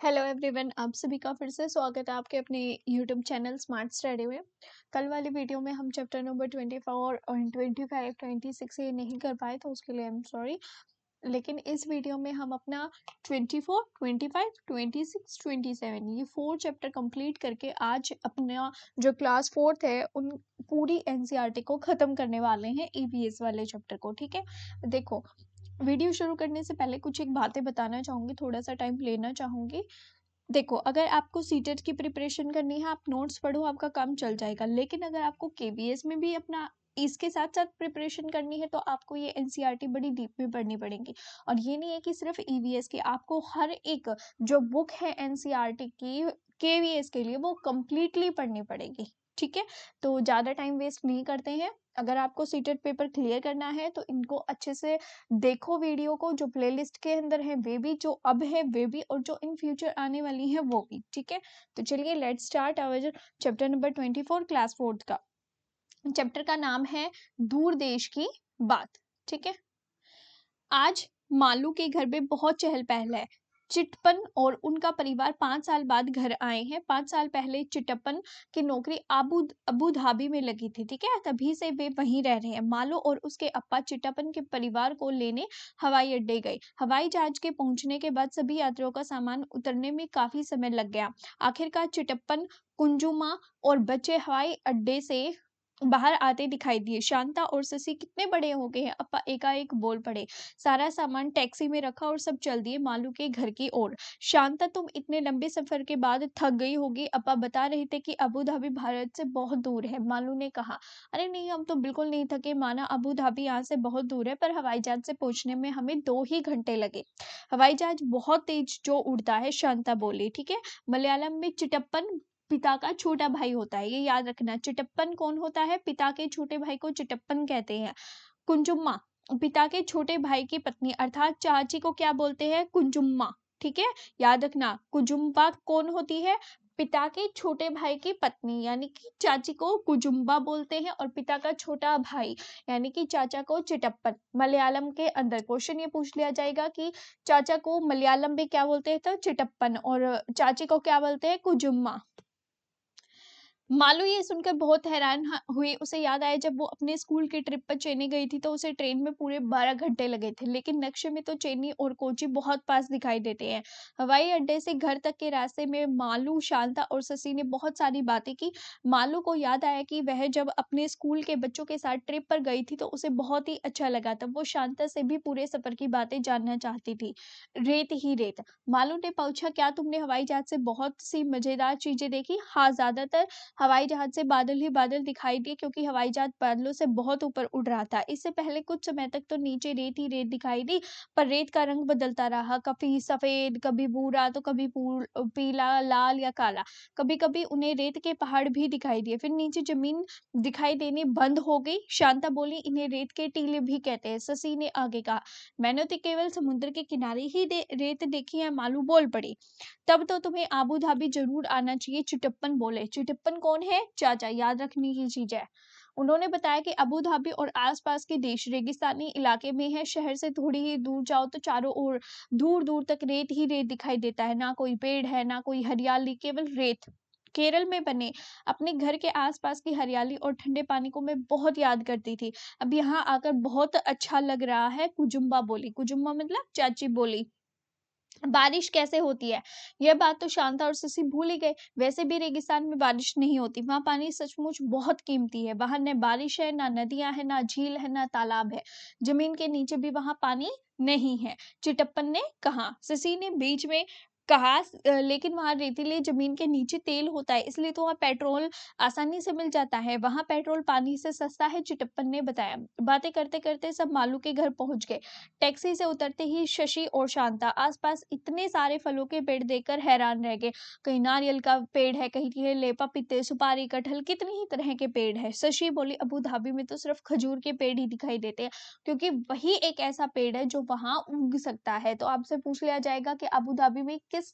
Hello everyone, आप सभी का फिर से स्वागत है आपके अपने यूट्यूब चैनल स्मार्ट स्टडी में। कल वाली वीडियो में हम चैप्टर नंबर 24 और 25 26 ये नहीं कर पाए, तो उसके लिए आई एम सॉरी। लेकिन इस वीडियो में हम अपना 24 25 26 27 ये 4 चैप्टर कंप्लीट करके आज अपना जो क्लास 4th है उन पूरी एनसीईआरटी को ख़त्म करने वाले हैं, ईवीएस वाले चैप्टर को। ठीक है, देखो, वीडियो शुरू करने से पहले कुछ एक बातें बताना चाहूँगी, थोड़ा सा टाइम लेना चाहूँगी। देखो, अगर आपको सीटेट की प्रिपरेशन करनी है, आप नोट्स पढ़ो, आपका काम चल जाएगा। लेकिन अगर आपको केवीएस में भी अपना इसके साथ-साथ प्रिपरेशन करनी है, तो आपको ये एनसीईआरटी बड़ी डीप में पढ़नी पड़ेगी। और ये नहीं है कि सिर्फ ईवीएस की, आपको हर एक जो बुक है एनसीईआरटी की केवीएस के लिए, वो कंप्लीटली पढ़नी पड़ेगी। ठीक है? तो ज़्यादा टाइम वेस्ट नहीं करते हैं। अगर आपको सीटेट पेपर क्लियर करना है, तो इनको अच्छे से देखो, वीडियो को, जो प्लेलिस्ट के अंदर है वे भी, जो अब है वे भी, और जो इन फ्यूचर आने वाली है वो भी। ठीक है, तो चलिए let's start our chapter number 24 class 4th का। चैप्टर का नाम है दूर देश की बात। ठीक है, आज मालू के घर में बहुत चहल पहल है। चिटपन और उनका परिवार 5 साल बाद घर आए हैं। 5 साल पहले चिटपन की नौकरी अबू धाबी में लगी थी। ठीक है, तभी से वे वहीं रह रहे हैं। मालू और उसके अप्पा चिटपन के परिवार को लेने हवाई अड्डे गए। हवाई जहाज के पहुंचने के बाद सभी यात्रियों का सामान उतरने में काफी समय लग गया। आखिरकार चिटप्पन, कुंजुमा और बच्चे हवाई अड्डे से बाहर आते दिखाई दिए। शांता और शशि कितने बड़े हो गए हैं, अप्पा एकाएक बोल पड़े। सारा सामान टैक्सी में रखा और सब चल दिए मालू के घर की ओर। शांता, तुम इतने लंबे सफर के बाद थक गई होगी, अप्पा बता रहे थे कि अबू धाबी भारत से बहुत दूर है। मालू ने कहा, अरे नहीं, हम तो बिल्कुल नहीं थके, माना अबू धाबी यहाँ से बहुत दूर है, पर हवाई जहाज से पहुंचने में हमें 2 ही घंटे लगे। हवाई जहाज बहुत तेज जो उड़ता है, शांता बोली। ठीक है, मलयालम में चिटप्पन पिता का छोटा भाई होता है, ये याद रखना। चिटप्पन कौन होता है? पिता के छोटे भाई को चिटप्पन कहते हैं। कुंजुम्मा, पिता के छोटे भाई की पत्नी, अर्थात चाची को क्या बोलते हैं? कुंजुम्मा। ठीक है, याद रखना। कुजुम्बा कौन होती है? पिता के छोटे भाई की पत्नी, यानी कि चाची को कुजुम्बा बोलते हैं, और पिता का छोटा भाई यानी कि चाचा को चिटप्पन। मलयालम के अंदर क्वेश्चन ये पूछ लिया जाएगा कि चाचा को मलयालम में क्या बोलते हैं, तो चिटप्पन, और चाची को क्या बोलते हैं? कुजुम्मा। मालू ये सुनकर बहुत हैरान हुई। उसे याद आया जब वो अपने स्कूल की ट्रिप पर चेन्नई गई थी, तो उसे ट्रेन में पूरे 12 घंटे लगे थे। लेकिन नक्शे में तो चेन्नई और कोची बहुत पास दिखाई देते हैं। हवाई अड्डे से घर तक के रास्ते में मालू, शांता और शशि ने बहुत सारी बातें की। मालू को याद आया कि वह जब अपने स्कूल के बच्चों के साथ ट्रिप पर गई थी, तो उसे बहुत ही अच्छा लगा। तब वो शांता से भी पूरे सफर की बातें जानना चाहती थी। रेत ही रेत। मालू ने पूछा, क्या तुमने हवाई जहाज से बहुत सी मजेदार चीजें देखी? हाँ, ज्यादातर हवाई जहाज से बादल ही बादल दिखाई दिए, क्योंकि हवाई जहाज बादलों से बहुत ऊपर उड़ रहा था। इससे पहले कुछ समय तक तो नीचे रेत ही रेत दिखाई दी, पर रेत का रंग बदलता रहा, कभी सफेद, कभी भूरा, तो कभी पीला, लाल या काला। कभी कभी उन्हें रेत के पहाड़ भी दिखाई दिए। फिर नीचे जमीन दिखाई देनी बंद हो गई। शांता बोली, इन्हें रेत के टीले भी कहते हैं। शशि ने आगे कहा, मैंने तो केवल समुद्र के किनारे ही रेत देखी है। मालू बोल पड़ी, तब तो तुम्हें आबू धाबी जरूर आना चाहिए। चिटप्पन बोले। चिटप्पन कौन है? चाचा, याद रखने की चीज है। उन्होंने बताया कि अबू धाबी और आसपास के देश रेगिस्तानी इलाके में है। शहर से थोड़ी ही दूर जाओ तो चारों ओर दूर दूर तक रेत ही रेत दिखाई देता है। ना कोई पेड़ है, ना कोई हरियाली, केवल रेत। केरल में बने अपने घर के आसपास की हरियाली और ठंडे पानी को मैं बहुत याद करती थी। अब यहाँ आकर बहुत अच्छा लग रहा है। कुजुम्बा बोली। कुजुम्बा मतलब चाची बोली। बारिश कैसे होती है? यह बात तो शांता और शशि भूल ही गए। वैसे भी रेगिस्तान में बारिश नहीं होती। वहां पानी सचमुच बहुत कीमती है। वहां न बारिश है, ना नदियां है, ना झील है, ना तालाब है। जमीन के नीचे भी वहां पानी नहीं है, चिटप्पन ने कहा। शशि ने बीच में कहा, लेकिन वहां रेतीली जमीन के नीचे तेल होता है, इसलिए तो वहां पेट्रोल आसानी से मिल जाता है। वहां पेट्रोल पानी से सस्ता है, चिटप्पन ने बताया। बातें करते करते सब मालू के घर पहुंच गए। टैक्सी से उतरते ही शशि और शांता आसपास इतने सारे फलों के पेड़ देखकर हैरान रह गए। कहीं नारियल का पेड़ है, कहीं केले, पपीते, सुपारी, कटहल, कितनी ही तरह के पेड़ है। शशि बोली, अबू धाबी में तो सिर्फ खजूर के पेड़ ही दिखाई देते हैं, क्योंकि वही एक ऐसा पेड़ है जो वहां उग सकता है। तो आपसे पूछ लिया जाएगा कि अबू धाबी में किस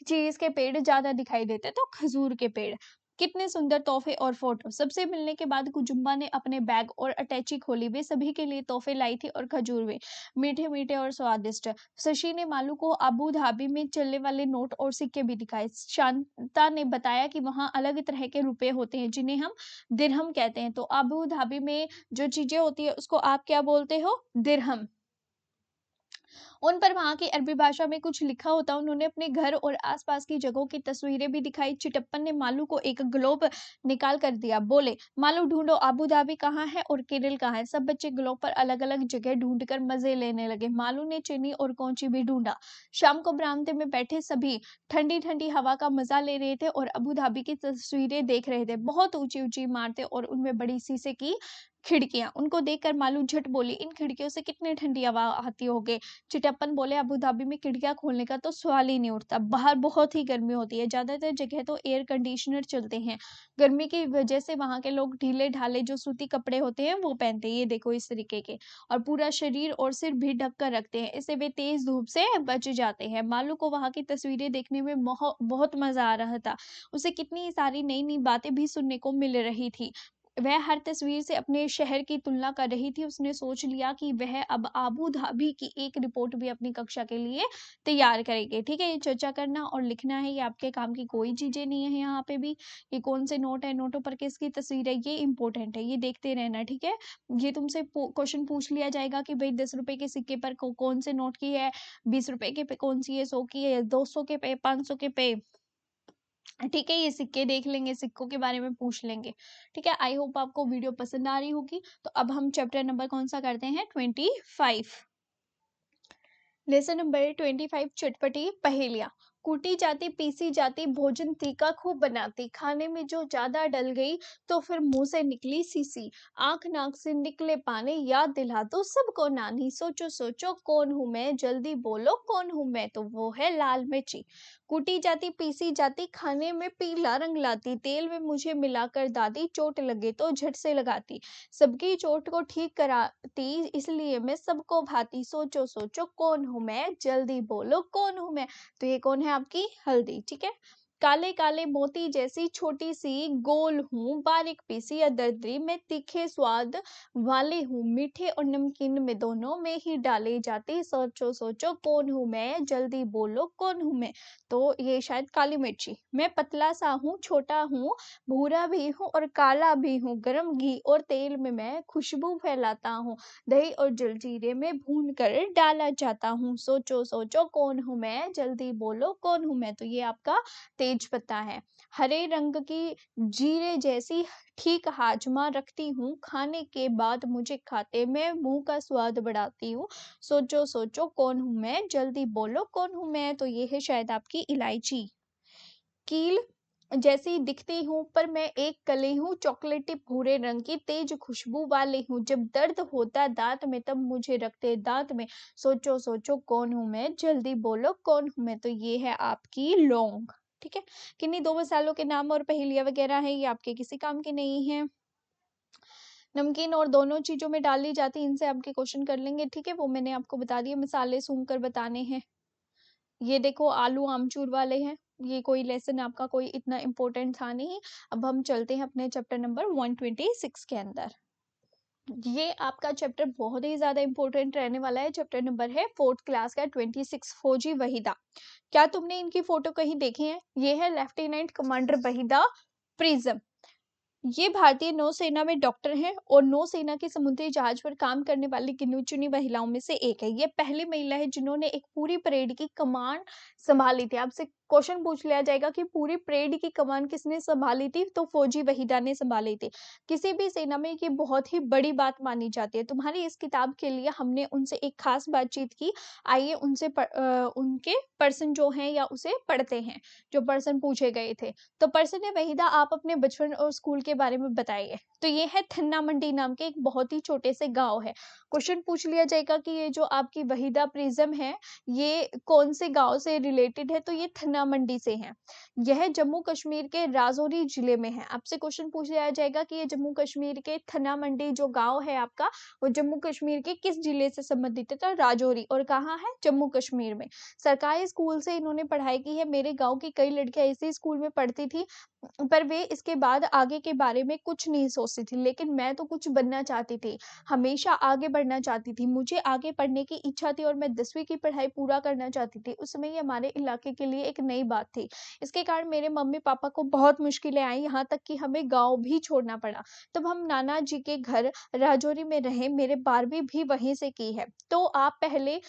चीज के पेड़ ज्यादा दिखाई देते हैं, तो खजूर के पेड़। कितने सुंदर तोहफे और फोटो। सबसे मिलने के बाद कुजुम्बा ने अपने बैग और अटैची खोली। वे सभी के लिए तोहफे लाई थी और खजूर वे मीठे मीठे और स्वादिष्ट। शशि ने मालू को अबू धाबी में चलने वाले नोट और सिक्के भी दिखाए। शांता ने बताया कि वहां अलग तरह के रुपए होते हैं जिन्हें हम दिरहम कहते हैं। तो अबू धाबी में जो चीजें होती है उसको आप क्या बोलते हो? दिरहम। उन पर वहां की अरबी भाषा में कुछ लिखा होता। उन्होंने अपने घर और आसपास की जगहों की तस्वीरें भी दिखाई। चिटप्पन ने मालू को एक ग्लोब निकाल कर दिया। बोले, मालू ढूंढो अबू धाबी कहाँ है और केरल कहाँ है। सब बच्चे ग्लोब पर अलग अलग जगह ढूंढकर मजे लेने लगे। मालू ने चीनी और कौची भी ढूंढा। शाम को बरामदे में बैठे सभी ठंडी ठंडी हवा का मजा ले रहे थे और अबू धाबी की तस्वीरें देख रहे थे। बहुत ऊंची ऊंची इमारतें और उनमें बड़ी शीशे की खिड़कियां। उनको देखकर मालू झट बोली, इन खिड़कियों से कितनी ठंडी हवा आती होगी। चिटप्पन बोले, अबू धाबी में खिड़कियां खोलने का तो सवाल ही नहीं उठता। बाहर बहुत ही गर्मी होती है। ज्यादातर जगह तो एयर कंडीशनर चलते हैं। गर्मी की वजह से वहां के लोग ढीले ढाले जो सूती कपड़े होते हैं वो पहनते हैं। ये देखो इस तरीके के, और पूरा शरीर और सिर भी ढक कर रखते हैं। इससे वे तेज धूप से बच जाते हैं। मालू को वहां की तस्वीरें देखने में बहुत मजा आ रहा था। उसे कितनी सारी नई नई बातें भी सुनने को मिल रही थी। वह हर तस्वीर से अपने शहर की तुलना कर रही थी। उसने सोच लिया कि वह अब अबू धाबी की एक रिपोर्ट भी अपनी कक्षा के लिए तैयार करेंगे। ठीक है, ये चर्चा करना और लिखना है, ये आपके काम की कोई चीजें नहीं है। यहाँ पे भी ये कौन से नोट है, नोटों पर किसकी तस्वीर है, ये इंपॉर्टेंट है, ये देखते रहना। ठीक है, ये तुमसे क्वेश्चन पूछ लिया जाएगा कि भाई 10 रुपए के सिक्के पर कौन से नोट की है, 20 रुपए के पे कौन सी है, 100 की है, 200 के पे, 500 के पे। ठीक है, ये सिक्के देख लेंगे, सिक्कों के बारे में पूछ लेंगे। ठीक है, आई होप आपको वीडियो पसंद आ रही होगी। तो अब हम चैप्टर नंबर कौन सा करते हैं? 25। लेसन नंबर 25, चटपटी पहेलियां। कूटी जाती पीसी जाती भोजन तीखा खूब बनाती, खाने में जो ज्यादा डल गई तो फिर मुंह से निकली सीसी, आंख नाक से निकले पानी, याद दिला दो सबको नानी, सोचो सोचो कौन हूं मैं, जल्दी बोलो कौन हूं मैं, तो वो है लाल मिर्ची। कूटी जाती पीसी जाती खाने में पीला रंग लाती, तेल में मुझे मिलाकर दादी, चोट लगे तो झट से लगाती, सबकी चोट को ठीक कराती, इसलिए मैं सबको भाती, सोचो सोचो कौन हूं मैं, जल्दी बोलो कौन हूं मैं। तो ये कौन है? आपकी हल्दी। ठीक है, काले काले मोती जैसी छोटी सी गोल हूँ, बारीक पीसी अदरदरी में, तीखे स्वाद वाले हूँ, मीठे और नमकीन में दोनों में ही डाले जाते, सोचो सोचो कौन हूँ मैं, जल्दी बोलो कौन हूँ मैं। तो ये शायद काली मिर्ची। मैं पतला सा हूँ, छोटा हूँ, भूरा भी हूँ और काला भी हूँ, गरम घी और तेल में मैं खुशबू फैलाता हूँ, दही और जलजीरे में भून कर डाला जाता हूँ, सोचो सोचो कौन हूँ मैं, जल्दी बोलो कौन हूँ मैं। तो ये आपका तेज पत्ता है। हरे रंग की जीरे जैसी ठीक हाजमा रखती हूँ, खाने के बाद मुझे खाते में मुंह का स्वाद बढ़ाती हूँ, सोचो सोचो कौन हूँ मैं, जल्दी बोलो कौन हूँ मैं। तो ये है शायद आपकी इलायची। कील जैसी दिखती हूँ पर मैं एक कली हूँ, चॉकलेटी भूरे रंग की, तेज खुशबू वाली हूँ, जब दर्द होता दांत में तब मुझे रखते दांत में, सोचो सोचो कौन हूँ मैं, जल्दी बोलो कौन हूँ मैं। तो ये है आपकी लौंग। ठीक है, किन्हीं दो मसालों के नाम और पहेलियां वगैरह है, ये आपके किसी काम के नहीं है। नमकीन और दोनों चीजों में डाली जाती, इनसे आपके क्वेश्चन कर लेंगे। ठीक है, वो मैंने आपको बता दिया, मसाले सूंघ कर बताने हैं। ये देखो आलू आमचूर वाले हैं। ये कोई लेसन आपका कोई इतना इम्पोर्टेंट था नहीं। अब हम चलते हैं अपने चैप्टर नंबर 126 के अंदर। ये आपका चैप्टर बहुत ही ज्यादा इंपॉर्टेंट रहने वाला है। चैप्टर नंबर है 4th क्लास का 26, फौजी वहीदा। क्या तुमने इनकी फोटो कहीं देखी है? ये है लेफ्टिनेंट कमांडर वहीदा प्रिज्म। ये भारतीय नौसेना में डॉक्टर हैं और नौसेना के समुद्री जहाज पर काम करने वाली गिनी चुनी महिलाओं में से एक है। ये पहली महिला है जिन्होंने एक पूरी परेड की कमान संभाली थी। आपसे क्वेश्चन पूछ लिया जाएगा कि पूरी परेड की कमान किसने संभाली थी, तो फौजी वहीदा ने संभाली थी। किसी भी सेना में ये बहुत ही बड़ी बात मानी जाती है। तुम्हारी इस किताब के लिए हमने उनसे एक खास बातचीत की। आइए उनसे उनके पर्सन जो हैं या उसे पढ़ते हैं, जो पर्सन पूछे गए थे। तो पर्सन है वहीदा, आप अपने बचपन और स्कूल के बारे में बताइए। तो ये है थन्ना मंडी नाम के एक बहुत ही छोटे से गांव है। क्वेश्चन पूछ लिया जाएगा कि ये जो आपकी वहीदा प्रिज्म है ये कौन से गांव से रिलेटेड है, तो ये थन्ना मंडी से है। यह जम्मू कश्मीर के राजौरी जिले में है। आपसे क्वेश्चन पूछ लिया जाएगा कि ये जम्मू कश्मीर के थन्ना मंडी जो गांव है आपका, वो जम्मू कश्मीर के किस जिले से संबंधित है, तो राजौरी, और कहाँ है, जम्मू कश्मीर में। सरकारी स्कूल से इन्होंने पढ़ाई की है। मेरे गांव की कई लड़कियां इसी स्कूल में पढ़ती थी, पर वे इसके बाद आगे के बारे में कुछ नहीं सोचती थी, लेकिन मैं तो कुछ बनना चाहती थी, हमेशा आगे बढ़ना चाहती थी, मुझे आगे पढ़ने की इच्छा थी और मैं 10वीं की पढ़ाई पूरा करना चाहती थी। उस समय ये हमारे इलाके के लिए एक नई बात थी। इसके कारण मेरे मम्मी पापा को बहुत मुश्किलें आई, यहाँ तक कि हमें गांव भी छोड़ना पड़ा। तब हम नाना जी के घर राजौरी में रहे, मेरे 12वीं भी वहीं से की है। तो आप पहले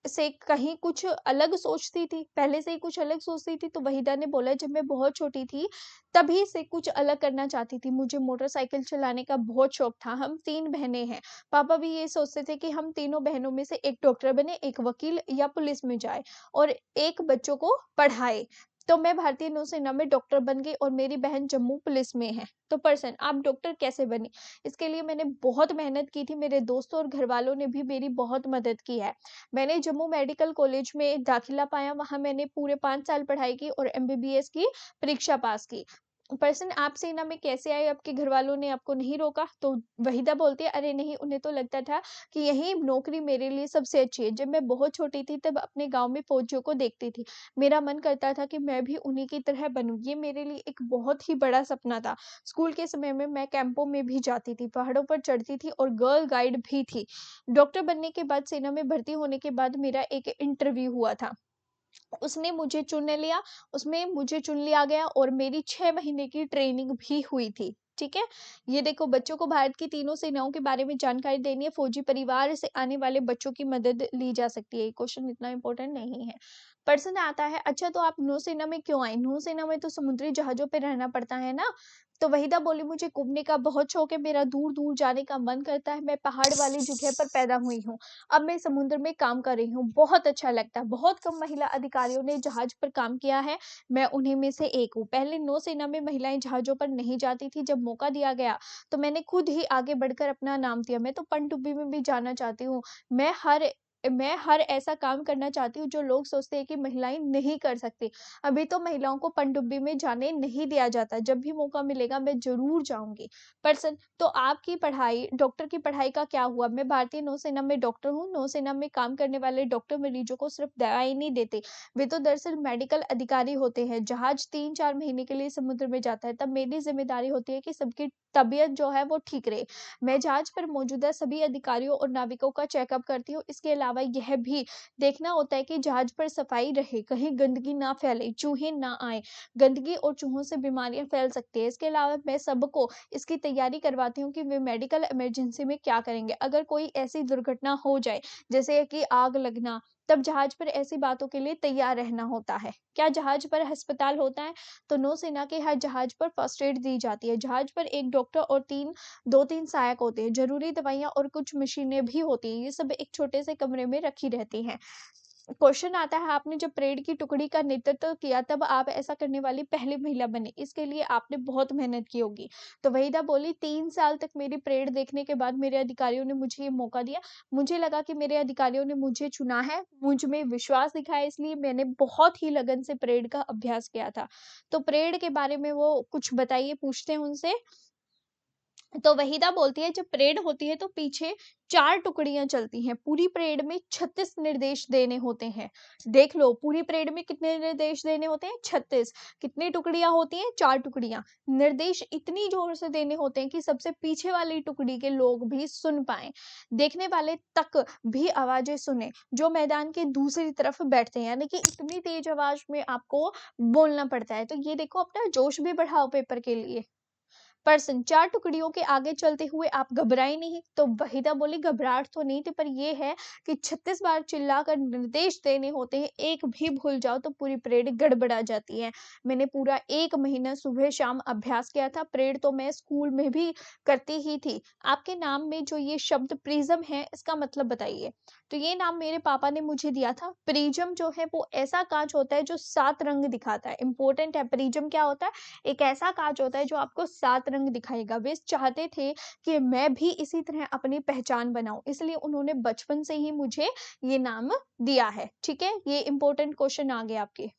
से कहीं कुछ अलग सोचती थी, पहले से ही कुछ अलग सोचती थी? तो वहीदा ने बोला, जब मैं बहुत छोटी थी तभी से कुछ अलग करना चाहती थी। मुझे मोटरसाइकिल चलाने का बहुत शौक था। हम 3 बहनें हैं। पापा भी ये सोचते थे कि हम तीनों बहनों में से एक डॉक्टर बने, एक वकील या पुलिस में जाए और एक बच्चों को पढ़ाए। तो मैं भारतीय नौसेना में डॉक्टर बन गई और मेरी बहन जम्मू पुलिस में है। तो पर्सन आप डॉक्टर कैसे बनी? इसके लिए मैंने बहुत मेहनत की थी। मेरे दोस्तों और घरवालों ने भी मेरी बहुत मदद की है। मैंने जम्मू मेडिकल कॉलेज में दाखिला पाया, वहाँ मैंने पूरे 5 साल पढ़ाई की और एमबीबीएस की परीक्षा पास की। पर्सन आप सेना में कैसे आए? आपके घरवालों ने आपको नहीं रोका? तो वहीदा बोलती है, अरे नहीं, उन्हें तो लगता था कि यही नौकरी मेरे लिए सबसे अच्छी है। जब मैं बहुत छोटी थी तब अपने गाँव में फौजियों को देखती थी। मेरा मन करता था कि मैं भी उन्हीं की तरह बनूँ। ये मेरे लिए एक बहुत ही बड़ा सपना था। स्कूल के समय में मैं कैंपों में भी जाती थी, पहाड़ों पर चढ़ती थी और गर्ल गाइड भी थी। डॉक्टर बनने के बाद सेना में भर्ती होने के बाद मेरा एक इंटरव्यू हुआ था। उसने मुझे चुन लिया, उसमें मुझे चुन लिया गया और मेरी 6 महीने की ट्रेनिंग भी हुई थी। ठीक है? ये देखो, बच्चों को भारत की तीनों सेनाओं के बारे में जानकारी देनी है। फौजी परिवार से आने वाले बच्चों की मदद ली जा सकती है। ये क्वेश्चन इतना इम्पोर्टेंट नहीं है। प्रश्न आता है, अच्छा तो आप नौसेना में क्यों आई? नौसेना में तो समुद्री जहाज़ों पे रहना पड़ता है ना? तो वहीदा बोली, मुझे घूमने का बहुत शौक है, मेरा दूर-दूर जाने का मन करता है। मैं पहाड़ वाली जगह पर पैदा हुई हूँ। अब मैं समुद्र में काम कर रही हूँ, बहुत अच्छा लगता है। बहुत कम महिला अधिकारियों ने जहाज पर काम किया है, मैं उन्हीं में से एक हूँ। पहले नौसेना में महिलाएं जहाजों पर नहीं जाती थी, जब मौका दिया गया तो मैंने खुद ही आगे बढ़कर अपना नाम दिया। मैं तो पनडुब्बी में भी जाना चाहती हूँ। मैं हर ऐसा काम करना चाहती हूँ जो लोग सोचते हैं कि महिलाएं नहीं कर सकती। अभी तो महिलाओं को पनडुब्बी में जाने नहीं दिया जाता। जब भी मौका मिलेगा मैं जरूर जाऊंगी। पर्सन तो आपकी पढ़ाई, डॉक्टर की पढ़ाई का क्या हुआ? मैं भारतीय नौसेना में डॉक्टर हूँ। नौसेना में काम करने वाले डॉक्टर मरीजों को सिर्फ दवाई नहीं देते, वे तो दरअसल मेडिकल अधिकारी होते हैं। जहाज 3-4 महीने के लिए समुद्र में जाता है, तब मेरी जिम्मेदारी होती है कि सबकी तबीयत जो है वो ठीक रहे। मैं जहाज पर मौजूदा सभी अधिकारियों और नाविकों का चेकअप करती हूँ। इसके अलावा यह भी देखना होता है कि जहाज पर सफाई रहे, कहीं गंदगी ना फैले, चूहे ना आए। गंदगी और चूहों से बीमारियां फैल सकती है। इसके अलावा मैं सबको इसकी तैयारी करवाती हूँ कि वे मेडिकल इमरजेंसी में क्या करेंगे अगर कोई ऐसी दुर्घटना हो जाए, जैसे कि आग लगना। तब जहाज पर ऐसी बातों के लिए तैयार रहना होता है। क्या जहाज पर अस्पताल होता है? तो नौसेना के हर जहाज पर फर्स्ट एड दी जाती है। जहाज पर एक डॉक्टर और 2-3 सहायक होते हैं। जरूरी दवाइयां और कुछ मशीनें भी होती हैं। ये सब एक छोटे से कमरे में रखी रहती हैं। क्वेश्चन आता है, आपने जब परेड की टुकड़ी का नेतृत्व किया तब आप ऐसा करने वाली पहली महिला बनी, इसके लिए आपने बहुत मेहनत की होगी। तो वहीदा बोली, 3 साल तक मेरी परेड देखने के बाद मेरे अधिकारियों ने मुझे ये मौका दिया। मुझे लगा कि मेरे अधिकारियों ने मुझे चुना है, मुझ में विश्वास दिखाया, इसलिए मैंने बहुत ही लगन से परेड का अभ्यास किया था। तो परेड के बारे में वो कुछ बताइए, पूछते हैं उनसे। तो वहीदा बोलती है, जब परेड होती है तो पीछे 4 टुकड़ियां चलती हैं। पूरी परेड में 36 निर्देश देने होते हैं। देख लो, पूरी परेड में कितने निर्देश देने होते हैं? 36। कितनी टुकड़ियां होती हैं? 4 टुकड़ियां। निर्देश इतनी जोर से देने होते हैं कि सबसे पीछे वाली टुकड़ी के लोग भी सुन पाए, देखने वाले तक भी आवाजें सुने जो मैदान के दूसरी तरफ बैठते हैं। यानी कि इतनी तेज आवाज में आपको बोलना पड़ता है। तो ये देखो, अपना जोश भी बढ़ाओ पेपर के लिए। पर्सन 4 टुकड़ियों के आगे चलते हुए आप घबराए नहीं? तो वहीदा बोली, घबराहट तो नहीं थी, पर यह है कि 36 बार चिल्लाकर निर्देश देने होते हैं, एक भी भूल जाओ तो पूरी परेड गड़बड़ा जाती है। मैंने पूरा 1 महीना सुबह शाम अभ्यास किया था। परेड तो मैं स्कूल में भी करती ही थी। आपके नाम में जो ये शब्द प्रिज्म है, इसका मतलब बताइए। तो ये नाम मेरे पापा ने मुझे दिया था। प्रिज्म जो है वो ऐसा कांच होता है जो 7 रंग दिखाता है। इंपॉर्टेंट है, प्रिज्म क्या होता है? एक ऐसा कांच होता है जो आपको 7 रंग दिखाएगा। वे चाहते थे कि मैं भी इसी तरह अपनी पहचान बनाऊं, इसलिए उन्होंने बचपन से ही मुझे ये नाम दिया है। ठीक है, ये इंपॉर्टेंट क्वेश्चन आ गया आपके,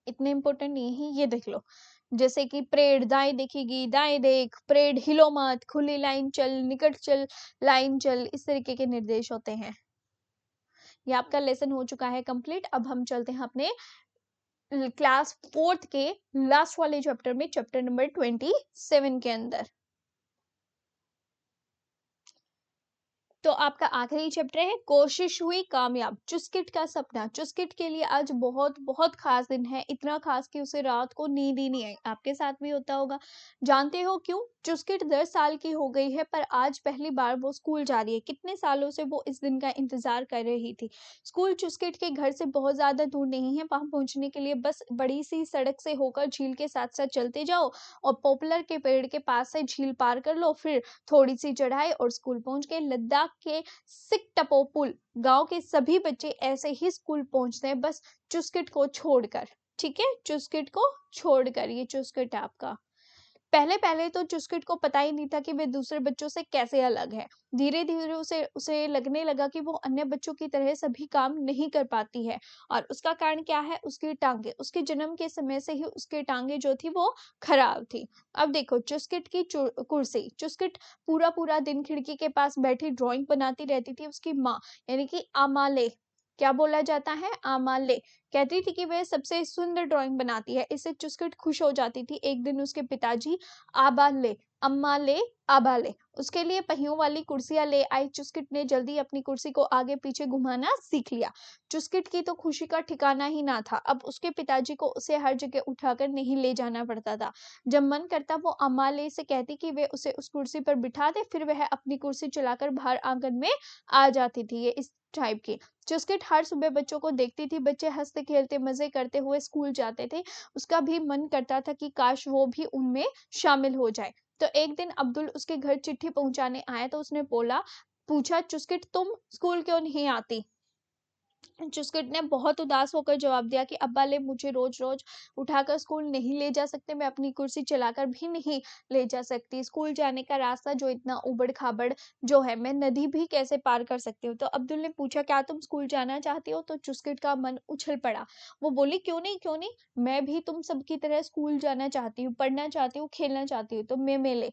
इतने इंपॉर्टेंट नहीं है, ये देख लो। जैसे कि परेड दाएं दिखेगी, दाएं देख, परेड हिलो मत, खुली लाइन चल, निकट चल, लाइन चल, इस तरीके के निर्देश होते हैं। ये आपका लेसन हो चुका है कंप्लीट। अब हम चलते हैं अपने क्लास 4th के लास्ट वाले चैप्टर में, चैप्टर नंबर 27 के अंदर। तो आपका आखिरी चैप्टर है कोशिश हुई कामयाब, चुस्किट का सपना। चुस्किट के लिए आज बहुत बहुत खास दिन है, इतना खास कि उसे रात को नींद ही नहीं आई। आपके साथ भी होता होगा। जानते हो क्यों? चुस्किट 10 साल की हो गई है, पर आज पहली बार वो स्कूल जा रही है। कितने सालों से वो इस दिन का इंतजार कर रही थी। स्कूल चुस्किट के घर से बहुत ज्यादा दूर नहीं है, वहां पहुंचने के लिए बस बड़ी सी सड़क से होकर झील के साथ साथ चलते जाओ और पॉपुलर के पेड़ के पास से झील पार कर लो, फिर थोड़ी सी चढ़ाई और स्कूल पहुंच गए। लद्दाख के सिकटपो पुल गांव के सभी बच्चे ऐसे ही स्कूल पहुंचते हैं, बस चुस्किट को छोड़कर। ठीक है, चुस्किट को छोड़कर। ये चुस्किट है आपका। पहले पहले तो चुस्किट को पता ही नहीं था कि वे दूसरे बच्चों से कैसे अलग है। धीरे धीरे उसे उसे लगने लगा कि वो अन्य बच्चों की तरह सभी काम नहीं कर पाती है, और उसका कारण क्या है? उसकी टांगे। उसके जन्म के समय से ही उसकी टांगे जो थी वो खराब थी। अब देखो चुस्किट की कुर्सी। चुस्किट पूरा पूरा दिन खिड़की के पास बैठी ड्राइंग बनाती रहती थी। उसकी माँ यानी कि आमाले, क्या बोला जाता है? आमाले, कहती थी कि वह सबसे सुंदर ड्राइंग बनाती है। इससे चुस्किट खुश हो जाती थी। एक दिन उसके पिताजी आबाले, अम्मा ले, आबा ले, उसके लिए पहियों वाली कुर्सियां ले आई। चुस्किट ने जल्दी अपनी कुर्सी को आगे पीछे घुमाना सीख लिया। चुस्किट की तो खुशी का ठिकाना ही ना था। अब उसके पिताजी को उसे हर जगह उठाकर नहीं ले जाना पड़ता था। जब मन करता वो अम्मा ले से कहती कि वे उसे उस कुर्सी पर बिठा दे, फिर वह अपनी कुर्सी चलाकर बाहर आंगन में आ जाती थी। ये इस टाइप की। चुस्किट हर सुबह बच्चों को देखती थी। बच्चे हंसते खेलते मजे करते हुए स्कूल जाते थे। उसका भी मन करता था कि काश वो भी उनमें शामिल हो जाए। तो एक दिन अब्दुल उसके घर चिट्ठी पहुंचाने आया, तो उसने पूछा, चुस्किट तुम स्कूल क्यों नहीं आती? चुस्किट ने बहुत उदास होकर जवाब दिया कि अब्बा ले मुझे रोज रोज उठाकर स्कूल नहीं ले जा सकते, मैं अपनी कुर्सी चलाकर भी नहीं ले जा सकती। स्कूल जाने का रास्ता जो इतना उबड़ खाबड़ जो है, मैं नदी भी कैसे पार कर सकती हूँ? तो अब्दुल ने पूछा, क्या तुम स्कूल जाना चाहती हो? तो चुस्किट का मन उछल पड़ा। वो बोली, क्यों नहीं, क्यों नहीं, मैं भी तुम सबकी तरह स्कूल जाना चाहती हूँ, पढ़ना चाहती हूँ, खेलना चाहती हूँ। तो मैं मेले,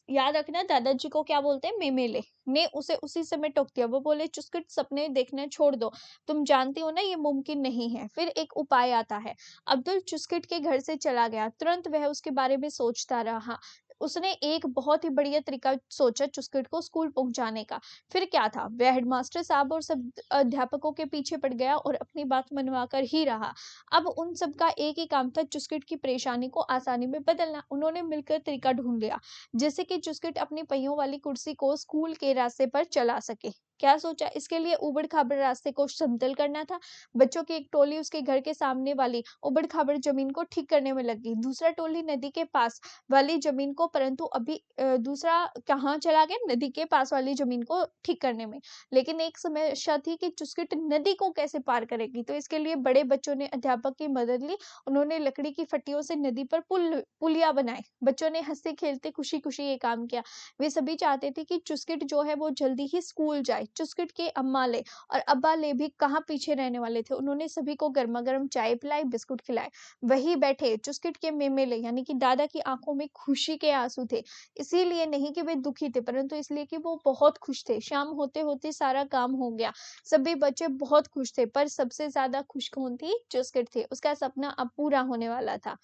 याद रखना दादाजी को क्या बोलते हैं? मेमेले। ने उसे उसी समय टोक दिया। वो बोले, चुस्किट सपने देखना छोड़ दो, तुम जानती हो ना ये मुमकिन नहीं है। फिर एक उपाय आता है। अब्दुल चुस्किट के घर से चला गया। तुरंत वह उसके बारे में सोचता रहा। उसने एक बहुत ही बढ़िया तरीका सोचा चुस्किट को स्कूल पहुंचाने का। फिर क्या था, वह हेडमास्टर साहब और सब अध्यापकों के पीछे पड़ गया और अपनी बात मनवा कर ही रहा। अब उन सब का एक ही काम था, चुस्किट की परेशानी को आसानी में बदलना। उन्होंने मिलकर तरीका ढूंढ लिया जिससे कि चुस्किट अपनी पहियों वाली कुर्सी को स्कूल के रास्ते पर चला सके। क्या सोचा? इसके लिए उबड़ खाबड़ रास्ते को समतल करना था। बच्चों की एक टोली उसके घर के सामने वाली उबड़ खाबड़ जमीन को ठीक करने में लग गई। दूसरा टोली नदी के पास वाली जमीन को, परंतु अभी दूसरा कहाँ चला गया? नदी के पास वाली जमीन को ठीक करने में। लेकिन एक समस्या थी कि चुस्किट नदी को कैसे पार करेगी। तो इसके लिए बड़े बच्चों ने अध्यापक की मदद ली। उन्होंने लकड़ी की फट्टियों से नदी पर पुलिया बनाए। बच्चों ने हंसते खेलते खुशी खुशी ये काम किया। वे सभी चाहते थे कि चुस्किट जो है वो जल्दी ही स्कूल जाए। चुस्किट के अम्मा ले और अब्बा ले भी कहाँ पीछे रहने वाले थे। उन्होंने सभी को गर्मा गर्म चाय पिलाई, बिस्कुट खिलाए। वही बैठे चुस्किट के मेमेले यानी कि दादा की आंखों में खुशी के आंसू थे। इसीलिए नहीं कि वे दुखी थे, परंतु इसलिए कि वो बहुत खुश थे। शाम होते होते सारा काम हो गया। सभी बच्चे बहुत खुश थे, पर सबसे ज्यादा खुश कौन थी? चुस्किट थी। उसका सपना अब पूरा होने वाला था।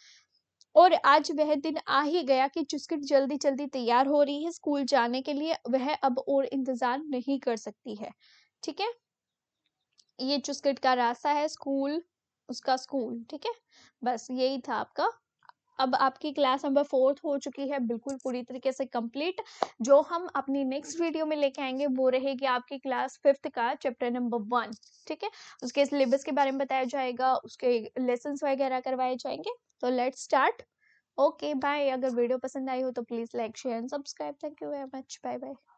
और आज वह दिन आ ही गया कि चुस्किट जल्दी जल्दी तैयार हो रही है स्कूल जाने के लिए। वह अब और इंतजार नहीं कर सकती है। ठीक है, ये चुस्किट का रास्ता है स्कूल, उसका स्कूल। ठीक है, बस यही था आपका। अब आपकी क्लास नंबर 4th हो चुकी है बिल्कुल पूरी तरीके से कंप्लीट। जो हम अपनी नेक्स्ट वीडियो में लेके आएंगे वो रहेगी आपकी क्लास 5th का चैप्टर नंबर 1। ठीक है, उसके सिलेबस के बारे में बताया जाएगा, उसके लेसन्स वगैरह करवाए जाएंगे। तो लेट्स स्टार्ट। Okay bye. अगर वीडियो पसंद आई हो तो please like share and subscribe. Thank you very much. Bye bye.